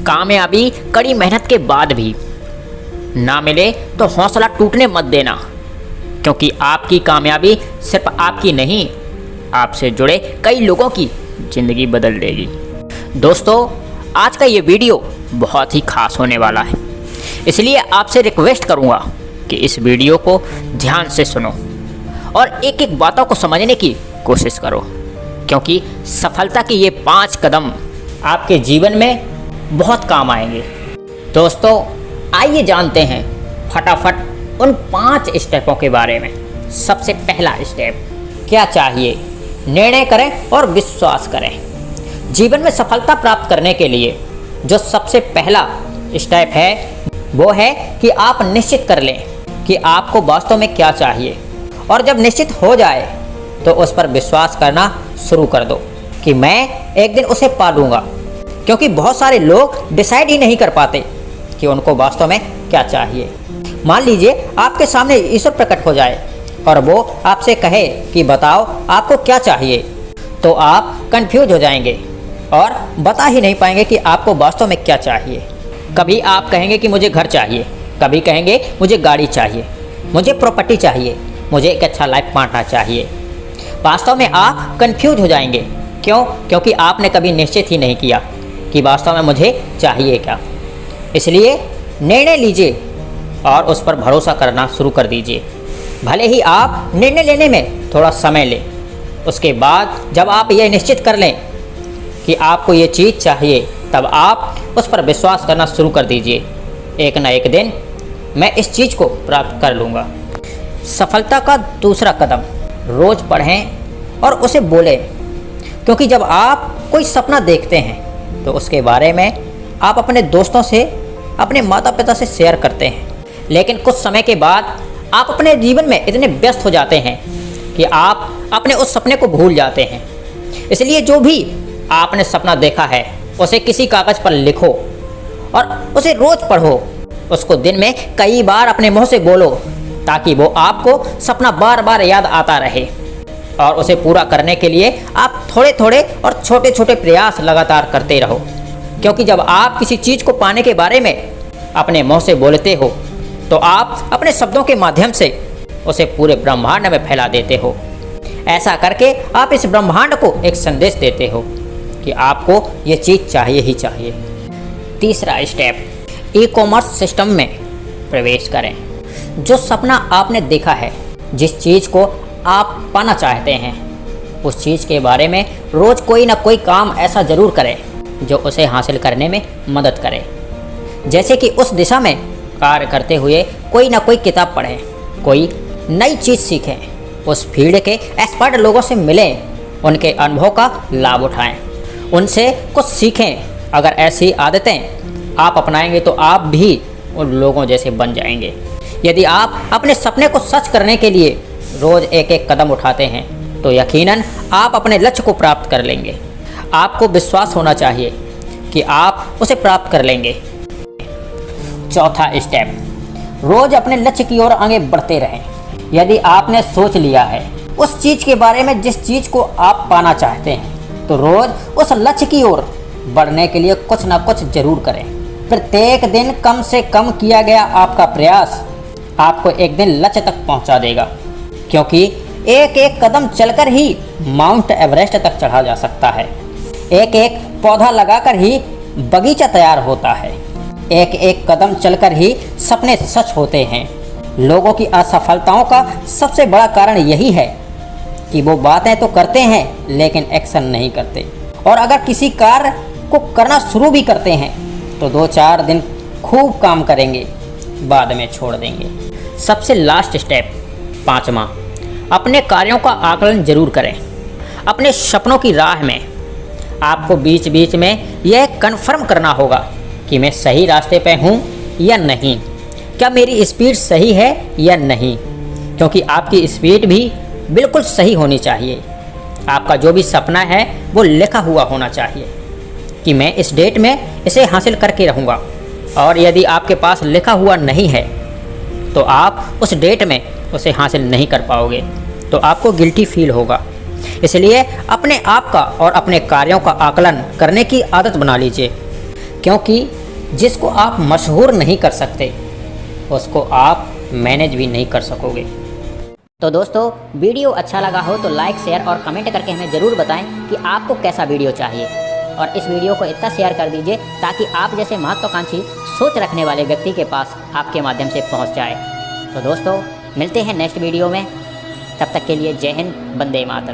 कामयाबी कड़ी मेहनत के बाद भी ना मिले तो हौसला टूटने मत देना, क्योंकि आपकी कामयाबी सिर्फ आपकी नहीं, आपसे जुड़े कई लोगों की ज़िंदगी बदल देगी। दोस्तों, आज का ये वीडियो बहुत ही खास होने वाला है, इसलिए आपसे रिक्वेस्ट करूँगा कि इस वीडियो को ध्यान से सुनो और एक एक बातों को समझने की कोशिश करो, क्योंकि सफलता के ये 5 कदम आपके जीवन में बहुत काम आएंगे। दोस्तों, आइए जानते हैं फटाफट उन 5 स्टेपों के बारे में। सबसे पहला स्टेप, क्या चाहिए? निर्णय करें और विश्वास करें। जीवन में सफलता प्राप्त करने के लिए जो सबसे पहला स्टेप है वो है कि आप निश्चित कर लें कि आपको वास्तव में क्या चाहिए, और जब निश्चित हो जाए तो उस पर विश्वास करना शुरू कर दो कि मैं एक दिन उसे पा लूँगा। क्योंकि बहुत सारे लोग डिसाइड ही नहीं कर पाते कि उनको वास्तव में क्या चाहिए। मान लीजिए आपके सामने ईश्वर प्रकट हो जाए और वो आपसे कहे कि बताओ आपको क्या चाहिए, तो आप कंफ्यूज हो जाएंगे और बता ही नहीं पाएंगे कि आपको वास्तव में क्या चाहिए। कभी आप कहेंगे कि मुझे घर चाहिए, कभी कहेंगे मुझे गाड़ी चाहिए, मुझे प्रॉपर्टी चाहिए, मुझे एक अच्छा लाइफ पार्टनर चाहिए। वास्तव में आप कंफ्यूज हो जाएंगे। क्यों? क्योंकि आपने कभी निश्चित ही नहीं किया कि वास्तव में मुझे चाहिए क्या। इसलिए निर्णय लीजिए और उस पर भरोसा करना शुरू कर दीजिए। भले ही आप निर्णय लेने में थोड़ा समय लें, उसके बाद जब आप ये निश्चित कर लें कि आपको ये चीज़ चाहिए, तब आप उस पर विश्वास करना शुरू कर दीजिए। एक ना एक दिन मैं इस चीज़ को प्राप्त कर लूँगा। सफलता का दूसरा कदम, रोज़ पढ़ें और उसे बोलें। क्योंकि जब आप कोई सपना देखते हैं तो उसके बारे में आप अपने दोस्तों से, अपने माता पिता से शेयर करते हैं, लेकिन कुछ समय के बाद आप अपने जीवन में इतने व्यस्त हो जाते हैं कि आप अपने उस सपने को भूल जाते हैं। इसलिए जो भी आपने सपना देखा है उसे किसी कागज़ पर लिखो और उसे रोज़ पढ़ो। उसको दिन में कई बार अपने मुँह से बोलो, ताकि वो आपको सपना बार बार याद आता रहे। और उसे पूरा करने के लिए आप थोड़े थोड़े और छोटे छोटे प्रयास लगातार करते रहो। क्योंकि जब आप किसी चीज़ को पाने के बारे में अपने मुंह से बोलते हो तो आप अपने शब्दों के माध्यम से उसे पूरे ब्रह्मांड में फैला देते हो। ऐसा करके आप इस ब्रह्मांड को एक संदेश देते हो कि आपको ये चीज़ चाहिए ही चाहिए। तीसरा स्टेप, ई-कॉमर्स सिस्टम में प्रवेश करें। जो सपना आपने देखा है, जिस चीज़ को आप पाना चाहते हैं, उस चीज़ के बारे में रोज़ कोई ना कोई काम ऐसा ज़रूर करें जो उसे हासिल करने में मदद करे। जैसे कि उस दिशा में कार्य करते हुए कोई ना कोई किताब पढ़ें, कोई नई चीज़ सीखें, उस फील्ड के एक्सपर्ट लोगों से मिलें, उनके अनुभव का लाभ उठाएं, उनसे कुछ सीखें। अगर ऐसी आदतें आप अपनाएंगे तो आप भी उन लोगों जैसे बन जाएंगे। यदि आप अपने सपने को सच करने के लिए रोज़ एक एक कदम उठाते हैं तो यकीनन आप अपने लक्ष्य को प्राप्त कर लेंगे। आपको विश्वास होना चाहिए कि आप उसे प्राप्त कर लेंगे। चौथा स्टेप, रोज़ अपने लक्ष्य की ओर आगे बढ़ते रहें। यदि आपने सोच लिया है उस चीज़ के बारे में जिस चीज़ को आप पाना चाहते हैं, तो रोज़ उस लक्ष्य की ओर बढ़ने के लिए कुछ ना कुछ ज़रूर करें। प्रत्येक दिन कम से कम किया गया आपका प्रयास आपको एक दिन लक्ष्य तक पहुंचा देगा। क्योंकि एक एक कदम चलकर ही माउंट एवरेस्ट तक चढ़ा जा सकता है। एक एक पौधा लगाकर ही बगीचा तैयार होता है। एक एक कदम चलकर ही सपने सच होते हैं। लोगों की असफलताओं का सबसे बड़ा कारण यही है कि वो बातें तो करते हैं लेकिन एक्शन नहीं करते। और अगर किसी कार्य को करना शुरू भी करते हैं तो 2-4 दिन खूब काम करेंगे, बाद में छोड़ देंगे। सबसे लास्ट स्टेप, 5वां, अपने कार्यों का आकलन जरूर करें। अपने सपनों की राह में आपको बीच बीच में यह कन्फर्म करना होगा कि मैं सही रास्ते पे हूँ या नहीं, क्या मेरी स्पीड सही है या नहीं। क्योंकि आपकी स्पीड भी बिल्कुल सही होनी चाहिए। आपका जो भी सपना है वो लिखा हुआ होना चाहिए कि मैं इस डेट में इसे हासिल करके रहूँगा। और यदि आपके पास लिखा हुआ नहीं है तो आप उस डेट में उसे हासिल नहीं कर पाओगे, तो आपको गिल्टी फील होगा। इसलिए अपने आप का और अपने कार्यों का आकलन करने की आदत बना लीजिए। क्योंकि जिसको आप मशहूर नहीं कर सकते उसको आप मैनेज भी नहीं कर सकोगे। तो दोस्तों, वीडियो अच्छा लगा हो तो लाइक, शेयर और कमेंट करके हमें ज़रूर बताएं कि आपको कैसा वीडियो चाहिए। और इस वीडियो को इतना शेयर कर दीजिए ताकि आप जैसे महत्वाकांक्षी सोच रखने वाले व्यक्ति के पास आपके माध्यम से पहुंच जाए। तो दोस्तों, मिलते हैं नेक्स्ट वीडियो में। तब तक के लिए जय हिंद, वंदे मातरम।